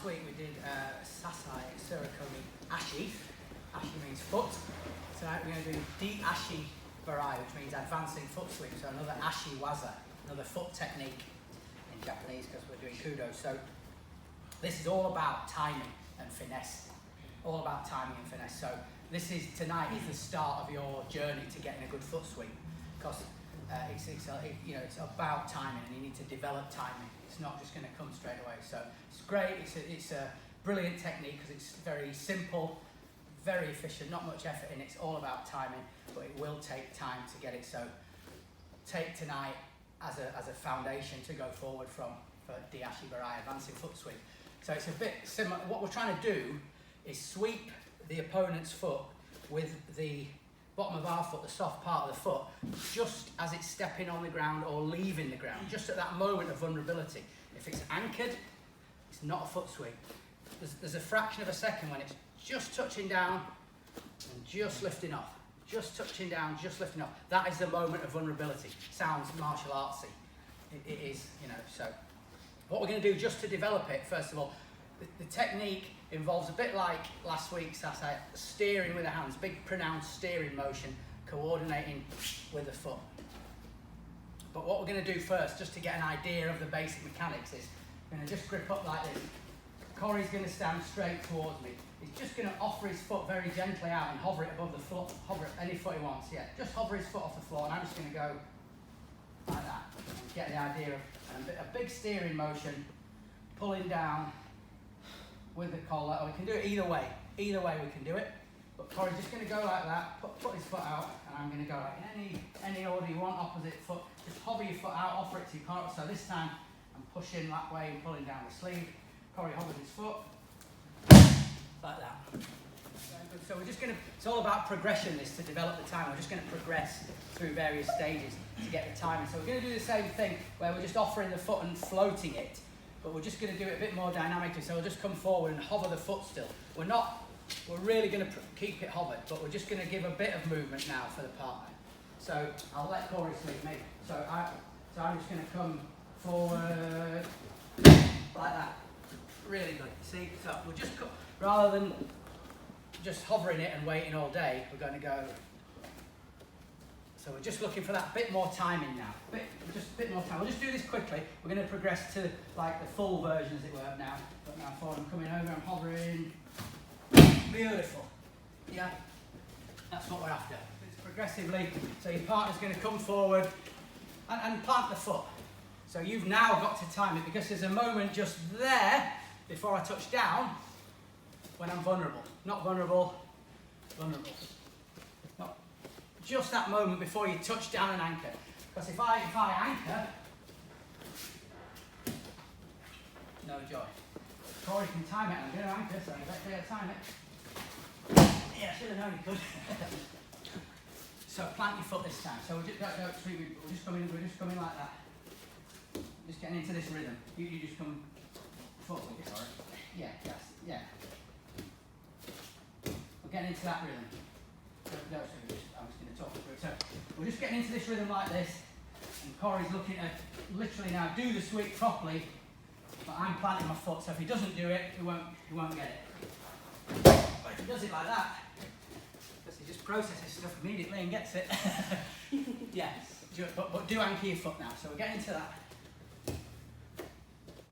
week we did Sasai Surakomi Ashi. Ashi means foot. Tonight we're going to do De-ashi-barai, which means advancing foot sweep. So another ashi waza, another foot technique in Japanese because we're doing KUDO. So this is all about timing and finesse. All about timing and finesse. So tonight is the start of your journey to getting a good foot sweep, because it's about timing, and you need to develop timing. It's not just going to come straight away. So it's great. It's a brilliant technique because it's very simple, very efficient, not much effort in it. It's all about timing, but it will take time to get it. So take tonight as a foundation to go forward for De-ashi-barai, advancing foot sweep. So it's a bit similar. What we're trying to do is sweep the opponent's foot with the bottom of our foot, the soft part of the foot, just as it's stepping on the ground or leaving the ground, just at that moment of vulnerability. If it's anchored, it's not a foot sweep. There's a fraction of a second when it's just touching down and just lifting off. Just touching down, just lifting off. That is the moment of vulnerability. Sounds martial artsy. It is, so what we're going to do just to develop it, first of all, the technique involves a bit like last week's Sasai, steering with the hands, big pronounced steering motion, coordinating with the foot. But what we're going to do first, just to get an idea of the basic mechanics, is we're going to just grip up like this. Corey's going to stand straight towards me. He's just going to offer his foot very gently out and hover it above the foot, hover it any foot he wants, yeah. Just hover his foot off the floor, and I'm just going to go like that. And get the idea of a big steering motion, pulling down with the collar. Or we can do it either way. Either way we can do it. But Corey's just going to go like that, put his foot out, and I'm going to go like in any order you want, opposite foot. Just hover your foot out, offer it to your collar. So this time I'm pushing that way and pulling down the sleeve. Corey hovers his foot like that. So we're just going to, it's all about progression, this, to develop the time. We're just going to progress through various stages to get the timing. So we're going to do the same thing where we're just offering the foot and floating it, but we're just going to do it a bit more dynamically. So we'll just come forward and hover the foot still. We're really going to keep it hovered, but we're just going to give a bit of movement now for the partner. So I'll let Corey sleep me. So I'm just going to come forward like that. Really good. See, so we'll just, rather than just hovering it and waiting all day, we're going to go. So we're just looking for that bit more timing now. Just a bit more time. We'll just do this quickly. We're going to progress to like the full version, as it were, now. But now forward, I'm coming over, I'm hovering. Beautiful. Yeah, that's what we're after. It's progressively. So your partner's going to come forward and plant the foot. So you've now got to time it, because there's a moment just there before I touch down when I'm vulnerable. Not vulnerable, vulnerable. Not just that moment before you touch down and anchor. Because if I anchor, no joy. Corey can time it. I'm going to anchor, so let's be able to time it. Yeah, I should have known he could. So plant your foot this time. So we're just coming like that. Just getting into this rhythm. You just come forward, sorry. Yeah, yes, yeah. We're getting into that rhythm. I'm just going to talk through it. So we're just getting into this rhythm like this, and Corey's looking to literally now do the sweep properly, but I'm planting my foot, so if he doesn't do it, he won't get it. But if he does it like that, because he just processes stuff immediately and gets it. Yes, but do anchor your foot now. So we're getting into that.